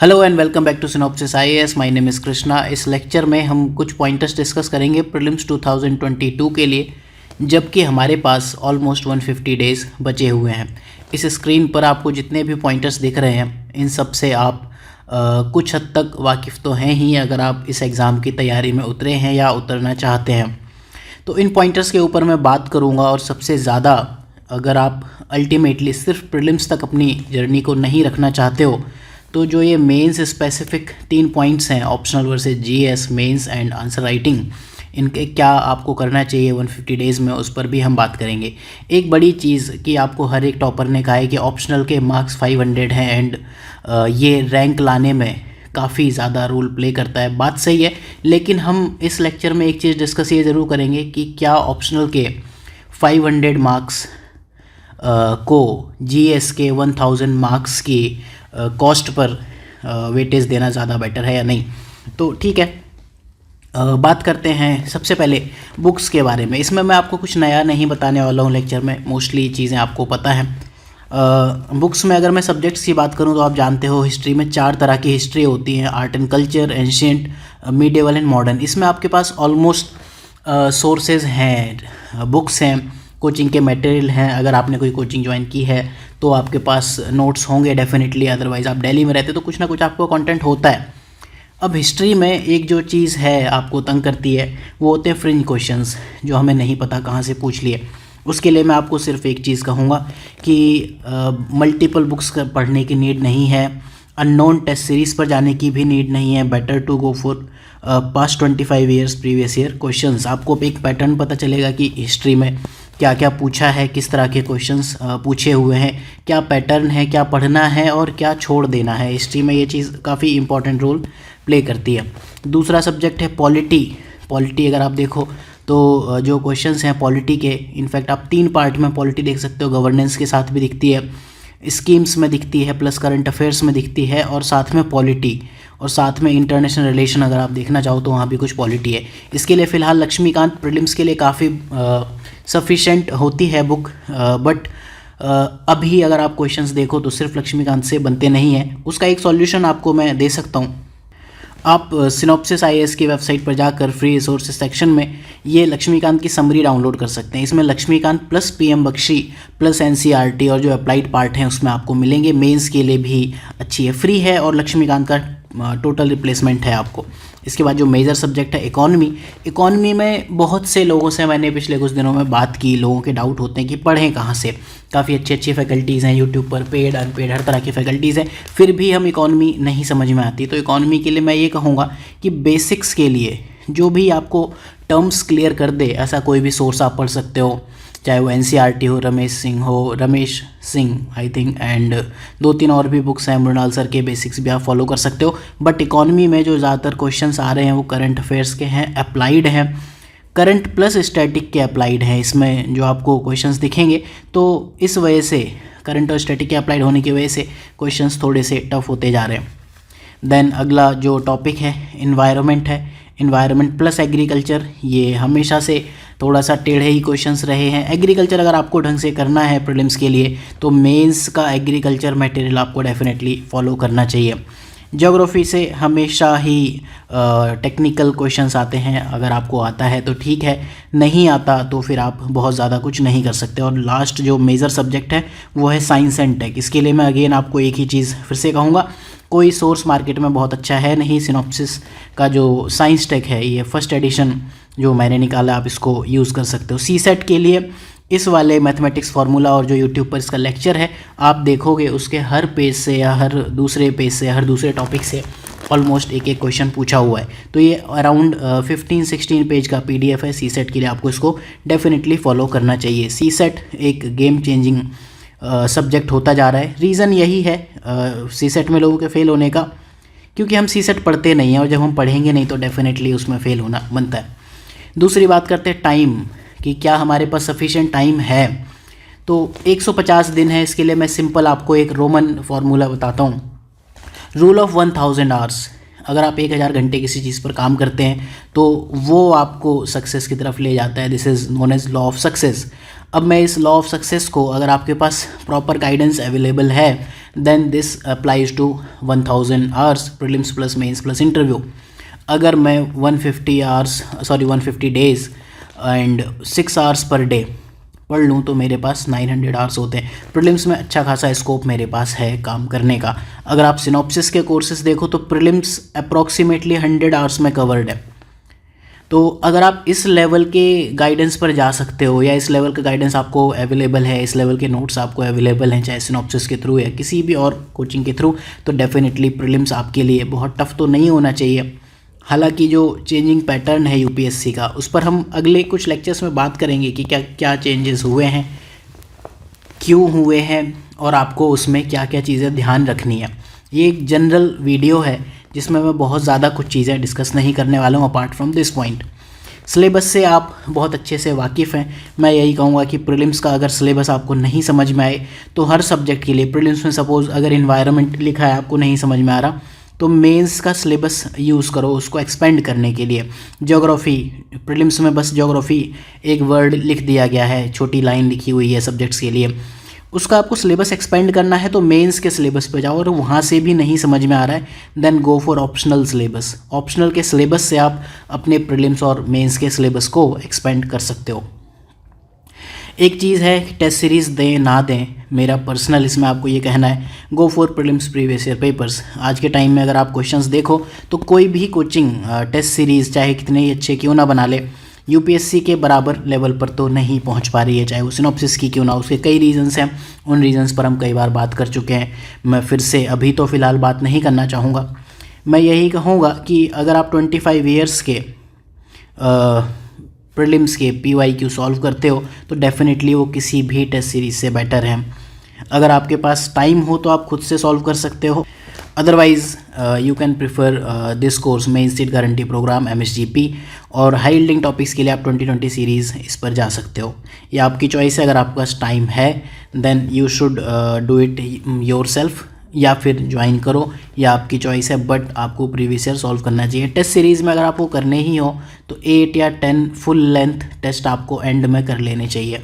Hello and welcome back to Synopsis IAS. My name is Krishna. इस lecture में हम कुछ पॉइंटर्स डिस्कस करेंगे प्रीलिम्स 2022 के लिए, जबकि हमारे पास ऑलमोस्ट 150 डेज़ बचे हुए हैं। इस स्क्रीन पर आपको जितने भी पॉइंटर्स दिख रहे हैं, इन सब से आप कुछ हद तक वाकिफ़ तो हैं ही अगर आप इस एग्ज़ाम की तैयारी में उतरे हैं या उतरना चाहते हैं। तो इन पॉइंटर्स के ऊपर मैं बात करूँगा, और सबसे ज़्यादा अगर आप अल्टीमेटली सिर्फ प्रीलिम्स तक अपनी जर्नी को नहीं रखना चाहते हो, तो जो ये मेंस स्पेसिफिक 3 पॉइंट्स हैं, optional versus GS, mains and answer writing, इनके क्या आपको करना चाहिए 150 डेज़ में, उस पर भी हम बात करेंगे। एक बड़ी चीज़ कि आपको हर एक टॉपर ने कहा है कि ऑप्शनल के मार्क्स 500 हैं एंड ये रैंक लाने में काफ़ी ज़्यादा रोल प्ले करता है। बात सही है, लेकिन हम इस लेक्चर में एक चीज़ डिस्कस ये ज़रूर करेंगे कि क्या ऑप्शनल के 500 मार्क्स को जीएस के 1000 मार्क्स की कॉस्ट पर वेटेज देना ज़्यादा बेटर है या नहीं। तो ठीक है, बात करते हैं सबसे पहले बुक्स के बारे में। इसमें मैं आपको कुछ नया नहीं बताने वाला हूँ लेक्चर में, मोस्टली चीज़ें आपको पता हैं। बुक्स में अगर मैं सब्जेक्ट्स की बात करूँ तो आप जानते हो हिस्ट्री में 4 तरह की हिस्ट्री होती हैं: art and culture, ancient, medieval and modern. इसमें आपके पास ऑलमोस्ट सोर्सेज हैं, बुक्स हैं, कोचिंग के मटेरियल हैं। अगर आपने कोई कोचिंग ज्वाइन की है तो आपके पास नोट्स होंगे डेफिनेटली, अदरवाइज़ आप दिल्ली में रहते तो कुछ ना कुछ आपको कंटेंट होता है। अब हिस्ट्री में एक जो चीज़ है आपको तंग करती है, वो होते हैं फ्रिंज क्वेश्चंस, जो हमें नहीं पता कहाँ से पूछ लिए। उसके लिए मैं आपको सिर्फ एक चीज़ कहूँगा कि मल्टीपल बुक्स पढ़ने की नीड नहीं है, अननोन टेस्ट सीरीज़ पर जाने की भी नीड नहीं है। Better to go for past 25 years previous year questions. आपको एक पैटर्न पता चलेगा कि हिस्ट्री में क्या क्या पूछा है, किस तरह के क्वेश्चंस पूछे हुए हैं, क्या पैटर्न है, क्या पढ़ना है और क्या छोड़ देना है। हिस्ट्री में ये चीज़ काफ़ी इंपॉर्टेंट रोल प्ले करती है। दूसरा सब्जेक्ट है पॉलिटी। पॉलिटी अगर आप देखो तो जो क्वेश्चंस हैं पॉलिटी के, इनफैक्ट आप 3 पार्ट में पॉलिटी देख सकते हो। गवर्नेंस के साथ भी दिखती है, स्कीम्स में दिखती है, प्लस करंट अफेयर्स में दिखती है, और साथ में पॉलिटी, और साथ में इंटरनेशनल रिलेशन अगर आप देखना चाहो तो वहाँ भी कुछ पॉलिटी है। इसके लिए फ़िलहाल लक्ष्मीकांत प्रीलिम्स के लिए काफ़ी सफिशेंट होती है बुक, बट अभी अगर आप क्वेश्चंस देखो तो सिर्फ लक्ष्मीकांत से बनते नहीं हैं। उसका एक सॉल्यूशन आपको मैं दे सकता हूँ। आप सिनॉप्सिस आईएएस की वेबसाइट पर जाकर फ्री रिसोर्सेज सेक्शन में ये लक्ष्मीकांत की समरी डाउनलोड कर सकते हैं। इसमें Laxmikanth plus PM Bakshi plus NCERT और जो अप्लाइड पार्ट हैं उसमें आपको मिलेंगे। मेंस के लिए भी अच्छी है, फ्री है, और लक्ष्मीकांत का टोटल रिप्लेसमेंट है आपको। इसके बाद जो मेजर सब्जेक्ट है इकॉनमी में बहुत से लोगों से मैंने पिछले कुछ दिनों में बात की। लोगों के डाउट होते हैं कि पढ़ें कहाँ से। काफ़ी अच्छी फैकल्टीज़ हैं यूट्यूब पर, पेड अनपेड हर तरह की फैकल्टीज़ हैं, फिर भी हम इकॉनमी नहीं समझ में आती। तो इकॉनमी के लिए मैं ये कहूँगा कि बेसिक्स के लिए जो भी आपको टर्म्स क्लियर कर दे, ऐसा कोई भी सोर्स आप पढ़ सकते हो, चाहे वो एनसीईआरटी हो, Ramesh Singh I think, and 2-3 और भी बुक्स हैं। मृणाल सर के बेसिक्स भी आप फॉलो कर सकते हो। बट इकॉनमी में जो ज़्यादातर क्वेश्चंस आ रहे हैं वो करंट अफेयर्स के हैं, अप्लाइड हैं, करंट प्लस स्टैटिक के अप्लाइड हैं। इसमें जो आपको क्वेश्चंस दिखेंगे, तो इस वजह से करंट और स्टैटिक के अप्लाइड होने की वजह से क्वेश्चंस थोड़े से टफ होते जा रहे हैं। देन अगला जो टॉपिक है इन्वायरमेंट है। इन्वायरमेंट प्लस एग्रीकल्चर, ये हमेशा से थोड़ा सा टेढ़े ही क्वेश्चंस रहे हैं। एग्रीकल्चर अगर आपको ढंग से करना है प्रीलिम्स के लिए तो मेंस का एग्रीकल्चर मटेरियल आपको डेफिनेटली फॉलो करना चाहिए। ज्योग्राफी से हमेशा ही टेक्निकल क्वेश्चंस आते हैं, अगर आपको आता है तो ठीक है, नहीं आता तो फिर आप बहुत ज़्यादा कुछ नहीं कर सकते। और लास्ट जो मेजर सब्जेक्ट है वो है साइंस एंड टेक। इसके लिए मैं अगेन आपको एक ही चीज़ फिर से कहूँगा, कोई सोर्स मार्केट में बहुत अच्छा है नहीं। सिनॉप्सिस का जो साइंस टेक है, ये फर्स्ट एडिशन जो मैंने निकाला, आप इसको यूज़ कर सकते हो। सीसेट के लिए इस वाले मैथमेटिक्स फार्मूला और जो यूट्यूब पर इसका लेक्चर है आप देखोगे, उसके हर पेज से या हर दूसरे पेज से, हर दूसरे टॉपिक से ऑलमोस्ट एक क्वेश्चन पूछा हुआ है। तो ये अराउंड 15-16 पेज का पीडीएफ है। सीसेट के लिए आपको इसको डेफिनेटली फॉलो करना चाहिए। सीसेट एक गेम चेंजिंग सब्जेक्ट होता जा रहा है। रीज़न यही है सीसेट में लोगों के फेल होने का, क्योंकि हम सीसेट पढ़ते नहीं हैं, और जब हम पढ़ेंगे नहीं तो डेफिनेटली उसमें फ़ेल होना बनता है। दूसरी बात करते हैं टाइम, कि क्या हमारे पास सफिशिएंट टाइम है। तो 150 दिन है। इसके लिए मैं सिंपल आपको एक रोमन फार्मूला बताता हूँ, रूल ऑफ 1000 आवर्स। अगर आप 1000 घंटे किसी चीज़ पर काम करते हैं तो वो आपको सक्सेस की तरफ ले जाता है। This is known as law of success. अब मैं इस लॉ ऑफ सक्सेस को, अगर आपके पास प्रॉपर गाइडेंस अवेलेबल है, then this applies to 1000 hours prelims plus mains plus interview. अगर मैं 150 days and 6 hours per day पढ़ लूँ तो मेरे पास 900 आवर्स होते हैं। प्रीलिम्स में अच्छा खासा स्कोप मेरे पास है काम करने का। अगर आप सिनॉप्सिस के कोर्सेज देखो तो प्रीलिम्स अप्रॉक्सीमेटली 100 आवर्स में कवर्ड है। तो अगर आप इस लेवल के गाइडेंस पर जा सकते हो, या इस लेवल का गाइडेंस आपको अवेलेबल है, इस लेवल के नोट्स आपको अवेलेबल हैं, चाहे सिनॉप्सिस के थ्रू या किसी भी और कोचिंग के थ्रू, तो डेफिनेटली प्रीलिम्स आपके लिए बहुत टफ तो नहीं होना चाहिए। हालांकि जो चेंजिंग पैटर्न है यूपीएससी का, उस पर हम अगले कुछ लेक्चर्स में बात करेंगे कि क्या क्या चेंजेस हुए हैं, क्यों हुए हैं, और आपको उसमें क्या क्या चीज़ें ध्यान रखनी है। ये एक जनरल वीडियो है जिसमें मैं बहुत ज़्यादा कुछ चीज़ें डिस्कस नहीं करने वाला हूँ apart from this point. Syllabus से आप बहुत अच्छे से वाकिफ़ हैं। मैं यही कहूँगा कि प्रीलिम्स का अगर सिलेबस आपको नहीं समझ में आए तो हर सब्जेक्ट के लिए, प्रीलिम्स में सपोज़ अगर इन्वायरमेंट लिखा है आपको नहीं समझ में आ रहा, तो मेंस का सिलेबस यूज़ करो उसको एक्सपेंड करने के लिए। ज्योग्राफी, प्रीलिम्स में बस ज्योग्राफी एक वर्ड लिख दिया गया है, छोटी लाइन लिखी हुई है सब्जेक्ट्स के लिए, उसका आपको सिलेबस एक्सपेंड करना है तो मेंस के सिलेबस पे जाओ। और वहाँ से भी नहीं समझ में आ रहा है, then go for optional syllabus. Optional के सिलेबस से आप अपने प्रीलिम्स और मेंस के सिलेबस को एक्सपेंड कर सकते हो। एक चीज़ है कि टेस्ट सीरीज़ दें ना दें, मेरा पर्सनल इसमें आपको ये कहना है, go for prelims previous year papers. आज के टाइम में अगर आप क्वेश्चंस देखो तो कोई भी कोचिंग टेस्ट सीरीज़ चाहे कितने ही अच्छे क्यों ना बना ले, यूपीएससी के बराबर लेवल पर तो नहीं पहुंच पा रही है, चाहे वो सिनॉप्सिस की क्यों ना। उसके कई रीजंस हैं, उन रीजंस पर हम कई बार बात कर चुके हैं। मैं फिर से अभी तो फ़िलहाल बात नहीं करना चाहूँगा। मैं यही कहूँगा कि अगर आप 25 ईयर्स के प्रीलिम्स के PYQ सॉल्व करते हो तो डेफिनेटली वो किसी भी टेस्ट सीरीज़ से बेटर है। अगर आपके पास टाइम हो तो आप खुद से सॉल्व कर सकते हो, otherwise you can prefer this course main state guarantee program MSGP। और हाई यील्डिंग टॉपिक्स के लिए आप 2020 सीरीज़ इस पर जा सकते हो। ये आपकी चॉइस है, अगर आपके पास टाइम है then you should do it yourself, या फिर ज्वाइन करो, या आपकी चॉइस है, बट आपको प्रीवियस ईयर सॉल्व करना चाहिए। टेस्ट सीरीज़ में अगर आपको करने ही हो तो 8 या 10 फुल लेंथ टेस्ट आपको एंड में कर लेने चाहिए,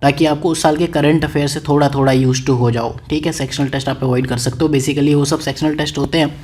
ताकि आपको उस साल के करंट अफेयर से थोड़ा थोड़ा यूज टू हो जाओ। ठीक है, सेक्शनल टेस्ट आप अवॉइड कर सकते हो। बेसिकली वो सब सेक्शनल टेस्ट होते हैं,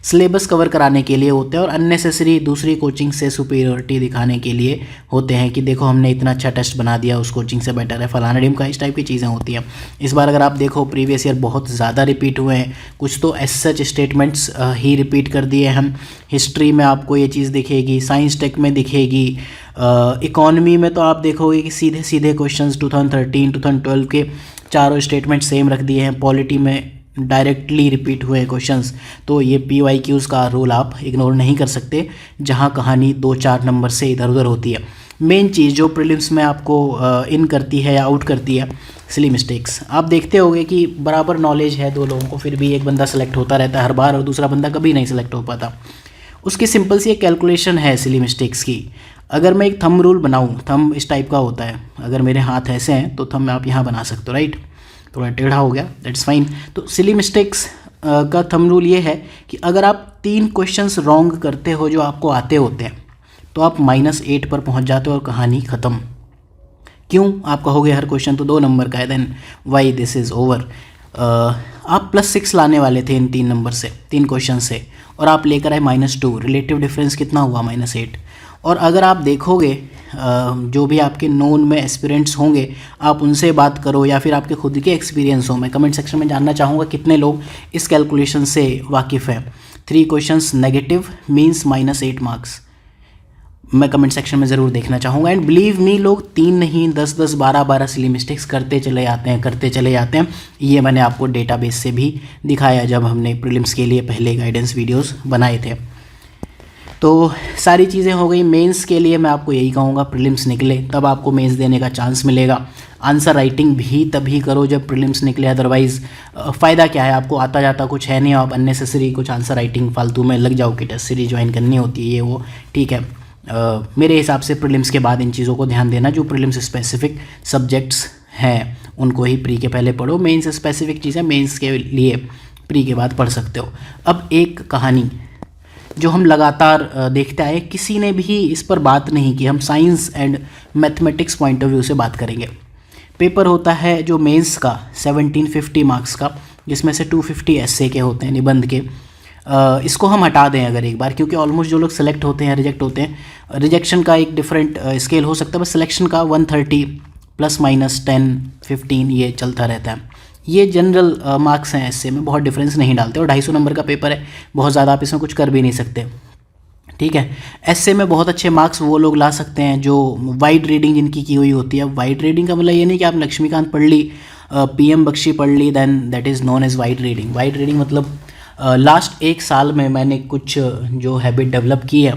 सिलेबस कवर कराने के लिए होते हैं, और अननेसेसरी दूसरी कोचिंग से सुपीरियरिटी दिखाने के लिए होते हैं कि देखो हमने इतना अच्छा टेस्ट बना दिया, उस कोचिंग से बेटर है फलाना टीम का। इस टाइप की चीज़ें होती हैं। इस बार अगर आप देखो प्रीवियस ईयर बहुत ज़्यादा रिपीट हुए हैं, कुछ तो एज सच स्टेटमेंट्स ही रिपीट कर दिए हम। हिस्ट्री में आपको ये चीज़ दिखेगी, साइंस टेक में दिखेगी, इकॉनमी में तो आप देखोगे कि सीधे सीधे क्वेश्चंस 2013 2012 के चारों स्टेटमेंट सेम रख दिए हैं। पॉलिटी में डायरेक्टली रिपीट हुए हैं क्वेश्चंस। तो ये PYQs का रोल आप इग्नोर नहीं कर सकते, जहां कहानी 2-4 नंबर से इधर उधर होती है। मेन चीज़ जो प्रीलिम्स में आपको इन करती है या आउट करती है, सिली मिस्टेक्स। आप देखते होंगे कि बराबर नॉलेज है दो लोगों को, फिर भी एक बंदा सेलेक्ट होता रहता है हर बार और दूसरा बंदा कभी नहीं सेलेक्ट हो पाता। उसकी सिंपल सी एक कैलकुलेशन है सिली मिस्टेक्स की। अगर मैं एक थंब रूल बनाऊँ, थंब इस टाइप का होता है, अगर मेरे हाथ ऐसे हैं तो थंब आप यहाँ बना सकते हो, राइट। थोड़ा टेढ़ा हो गया, दैट्स फाइन। तो सिली मिस्टेक्स का थंब रूल ये है कि अगर आप 3 क्वेश्चंस रॉन्ग करते हो जो आपको आते होते हैं तो आप -8 पर पहुंच जाते हो और कहानी ख़त्म। क्यों आप कहोगे, हर क्वेश्चन तो 2 नंबर का है, then why this is over. आप +6 लाने वाले थे इन 3 नंबर से, 3 क्वेश्चन से, और आप लेकर आए -2। रिलेटिव डिफरेंस कितना हुआ, -8। और अगर आप देखोगे जो भी आपके नोन में एस्पिरेंट्स होंगे, आप उनसे बात करो या फिर आपके खुद के एक्सपीरियंस हो। मैं कमेंट सेक्शन में जानना चाहूँगा कितने लोग इस कैलकुलेशन से वाकिफ़ हैं। 3 क्वेश्चंस नेगेटिव मींस -8 मार्क्स। मैं कमेंट सेक्शन में ज़रूर देखना चाहूँगा। एंड बिलीव मी, लोग 3 नहीं 10-10 12-12 सिली मिस्टेक्स करते चले जाते हैं। ये मैंने आपको डेटाबेस से भी दिखाया जब हमने प्रीलिम्स के लिए पहले गाइडेंस वीडियोस बनाए थे। तो सारी चीज़ें हो गई। मेंस के लिए मैं आपको यही कहूँगा, प्रीलिम्स निकले तब आपको मेंस देने का चांस मिलेगा। आंसर राइटिंग भी तभी करो जब प्रीलिम्स निकले, अदरवाइज़ फ़ायदा क्या है, आपको आता जाता कुछ है नहीं, आप अननेसेसरी कुछ आंसर राइटिंग फालतू में लग जाओ कि टेस्ट सीरीज ज्वाइन करनी होती है ये वो। ठीक है, मेरे हिसाब से प्रीलिम्स के बाद इन चीज़ों को ध्यान देना। जो प्रीलिम्स स्पेसिफिक सब्जेक्ट्स हैं उनको ही प्री के पहले पढ़ो, मेंस स्पेसिफिक चीज़ें मेंस के लिए प्री के बाद पढ़ सकते हो। अब एक कहानी, जो हम लगातार देखते आए, किसी ने भी इस पर बात नहीं की। हम science and mathematics point of view से बात करेंगे। पेपर होता है जो मेंस का 1750 मार्क्स का, जिसमें से 250 एस्से के होते हैं, निबंध के। इसको हम हटा दें अगर एक बार, क्योंकि ऑलमोस्ट जो लोग सेलेक्ट होते हैं रिजेक्ट होते हैं, रिजेक्शन का एक डिफरेंट स्केल हो सकता है, बस सिलेक्शन का 130 ±10-15 ये चलता रहता है। ये जनरल मार्क्स हैं, एस्से में बहुत डिफरेंस नहीं डालते, और 250 नंबर का पेपर है, बहुत ज़्यादा आप इसमें कुछ कर भी नहीं सकते। ठीक है, एस्से में बहुत अच्छे मार्क्स वो लोग ला सकते हैं जो वाइड रीडिंग जिनकी की हुई होती है। वाइड रीडिंग का मतलब ये नहीं कि आप लक्ष्मीकांत पढ़ ली, PM बख्शी पढ़ ली, then that is known as wide reading. Wide reading मतलब लास्ट 1 साल में मैंने कुछ जो हैबिट डेवलप की है,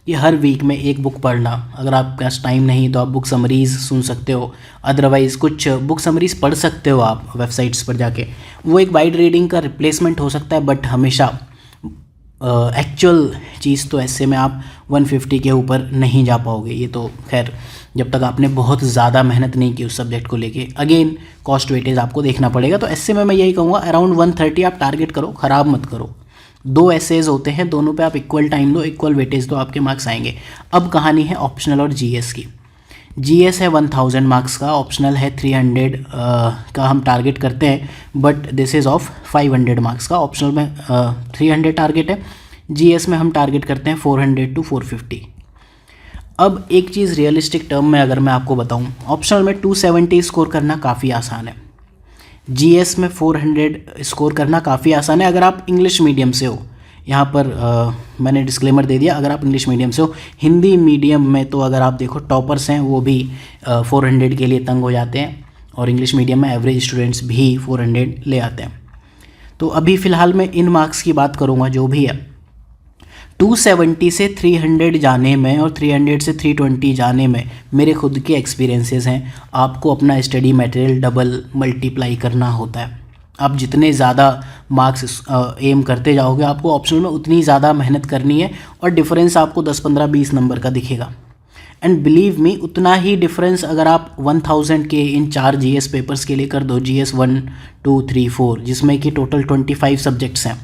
ये हर वीक में एक बुक पढ़ना। अगर आपके पास टाइम नहीं तो आप बुक समरीज़ सुन सकते हो, अदरवाइज़ कुछ बुक समरीज़ पढ़ सकते हो आप वेबसाइट्स पर जाके। वो एक वाइड रीडिंग का रिप्लेसमेंट हो सकता है, बट हमेशा एक्चुअल चीज़ तो ऐसे में आप 150 के ऊपर नहीं जा पाओगे। ये तो खैर जब तक आपने बहुत ज़्यादा मेहनत नहीं की उस सब्जेक्ट को लेके। अगेन कॉस्ट वेटेज आपको देखना पड़ेगा। तो ऐसे में मैं यही कहूँगा अराउंड 130 आप टारगेट करो, ख़राब मत करो। 2 एसेज होते हैं, दोनों पे आप इक्वल टाइम दो, इक्वल वेटेज दो, आपके मार्क्स आएंगे। अब कहानी है ऑप्शनल और GS की। GS है 1000 मार्क्स का, ऑप्शनल है 300 का हम टारगेट करते हैं, but this is of 500 marks का। ऑप्शनल में 300 टारगेट है, GS में हम टारगेट करते हैं 400 to 450। अब एक चीज़ रियलिस्टिक टर्म में अगर मैं आपको बताऊं, ऑप्शनल में 270 स्कोर करना काफ़ी आसान है, GS में 400 स्कोर करना काफ़ी आसान है अगर आप इंग्लिश मीडियम से हो। यहाँ पर मैंने डिस्क्लेमर दे दिया, अगर आप इंग्लिश मीडियम से हो। हिंदी मीडियम में तो अगर आप देखो टॉपर्स हैं वो भी 400 के लिए तंग हो जाते हैं, और इंग्लिश मीडियम में एवरेज स्टूडेंट्स भी 400 ले आते हैं। तो अभी फ़िलहाल मैं इन मार्क्स की बात करूँगा जो भी है। 270 से 300 जाने में और 300 से 320 जाने में मेरे खुद के एक्सपीरियंसेस हैं। आपको अपना स्टडी मटेरियल डबल मल्टीप्लाई करना होता है। आप जितने ज़्यादा मार्क्स एम करते जाओगे, आपको ऑप्शनल में उतनी ज़्यादा मेहनत करनी है, और डिफरेंस आपको 10, 15, 20 नंबर का दिखेगा। एंड बिलीव मी, उतना ही डिफरेंस अगर आप 1000 के इन 4 GS पेपर्स के लिए कर दो, GS 1, 2, 3, 4, जिसमें कि टोटल 25 सब्जेक्ट्स हैं।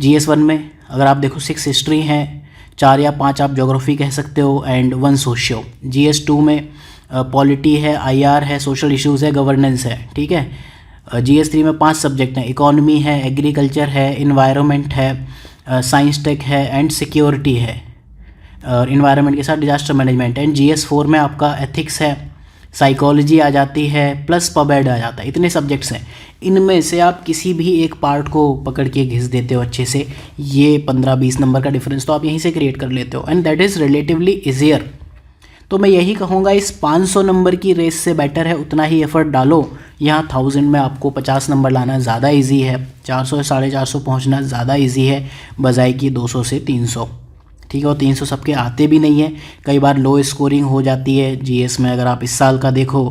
GS 1 में अगर आप देखो 6 हिस्ट्री हैं, 4 या 5 आप ज्योग्राफी कह सकते हो, एंड 1 सोशियो। GS 2 में पॉलिटी है, IR है, सोशल इश्यूज़ है, गवर्नेंस है। ठीक है, GS 3 में 5 सब्जेक्ट हैं, इकोनॉमी है, एग्रीकल्चर है, इन्वायरमेंट है, साइंस टेक है, एंड सिक्योरिटी है, और इन्वायरमेंट के साथ डिजास्टर मैनेजमेंट। एंड GS 4 में आपका एथिक्स है, साइकोलॉजी आ जाती है, प्लस पबएड आ जाता है। इतने सब्जेक्ट्स हैं, इनमें से आप किसी भी एक पार्ट को पकड़ के घिस देते हो अच्छे से, ये 15-20 नंबर का डिफरेंस तो आप यहीं से क्रिएट कर लेते हो, and that is relatively easier. तो मैं यही कहूँगा, इस 500 नंबर की रेस से बेटर है उतना ही एफर्ट डालो। यहाँ 1000 में आपको 50 नंबर लाना ज़्यादा ईजी है, 400 से 450 पहुँचना ज़्यादा ईजी है, बजाय कि 200 से 300। ठीक है, और 300 सबके आते भी नहीं है, कई बार लो स्कोरिंग हो जाती है। GS में अगर आप इस साल का देखो,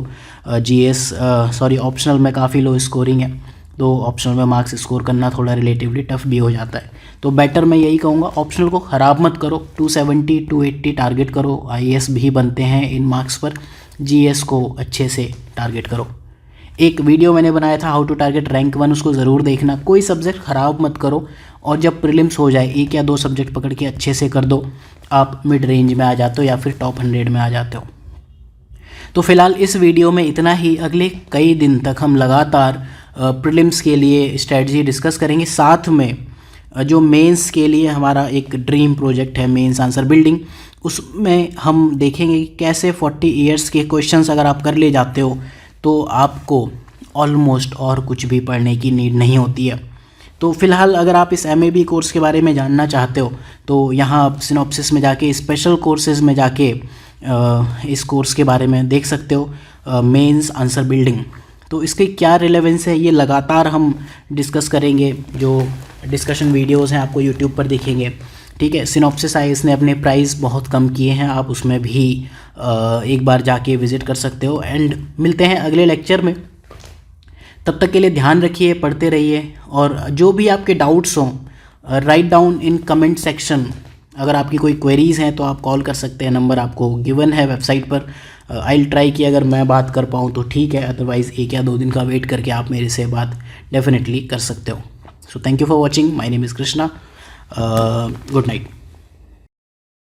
ऑप्शनल में काफ़ी लो स्कोरिंग है, तो ऑप्शनल में मार्क्स स्कोर करना थोड़ा रिलेटिवली टफ भी हो जाता है। तो बेटर मैं यही कहूँगा, ऑप्शनल को ख़राब मत करो, 270, 280 टारगेट करो। IAS भी बनते हैं इन मार्क्स पर। GS को अच्छे से टारगेट करो। एक वीडियो मैंने बनाया था हाउ टू टारगेट रैंक 1, उसको ज़रूर देखना। कोई सब्जेक्ट ख़राब मत करो, और जब प्रीलिम्स हो जाए 1 या 2 सब्जेक्ट पकड़ के अच्छे से कर दो, आप मिड रेंज में आ जाते हो या फिर टॉप 100 में आ जाते हो। तो फिलहाल इस वीडियो में इतना ही। अगले कई दिन तक हम लगातार प्रीलिम्स के लिए स्ट्रेटजी डिस्कस करेंगे, साथ में जो मेंस के लिए हमारा एक ड्रीम प्रोजेक्ट है मेंस आंसर बिल्डिंग, उसमें हम देखेंगे कि कैसे 40 ईयर्स के क्वेश्चंस अगर आप कर ले जाते हो तो आपको ऑलमोस्ट और कुछ भी पढ़ने की नीड नहीं होती है। तो फिलहाल अगर आप इस MAB कोर्स के बारे में जानना चाहते हो तो यहाँ आप सिनॉप्सिस में जाके, स्पेशल कोर्सेज में जाके इस कोर्स के बारे में देख सकते हो, मेंस आंसर बिल्डिंग। तो इसकी क्या रिलेवेंस है ये लगातार हम डिस्कस करेंगे, जो डिस्कशन वीडियोस हैं आपको यूट्यूब पर दिखेंगे। ठीक है, सिनॉप्सिस IAS ने अपने प्राइस बहुत कम किए हैं, आप उसमें भी एक बार जाके विज़िट कर सकते हो। एंड मिलते हैं अगले लेक्चर में, तब तक के लिए ध्यान रखिए, पढ़ते रहिए, और जो भी आपके डाउट्स हों write down in comment section. अगर आपकी कोई क्वेरीज़ हैं तो आप कॉल कर सकते हैं, नंबर आपको गिवन है वेबसाइट पर। आई विल ट्राई कि अगर मैं बात कर पाऊँ तो ठीक है, अदरवाइज़ 1 या 2 दिन का वेट करके आप मेरे से बात डेफिनेटली कर सकते हो। So thank you for watching, my name is Krishna. Good night.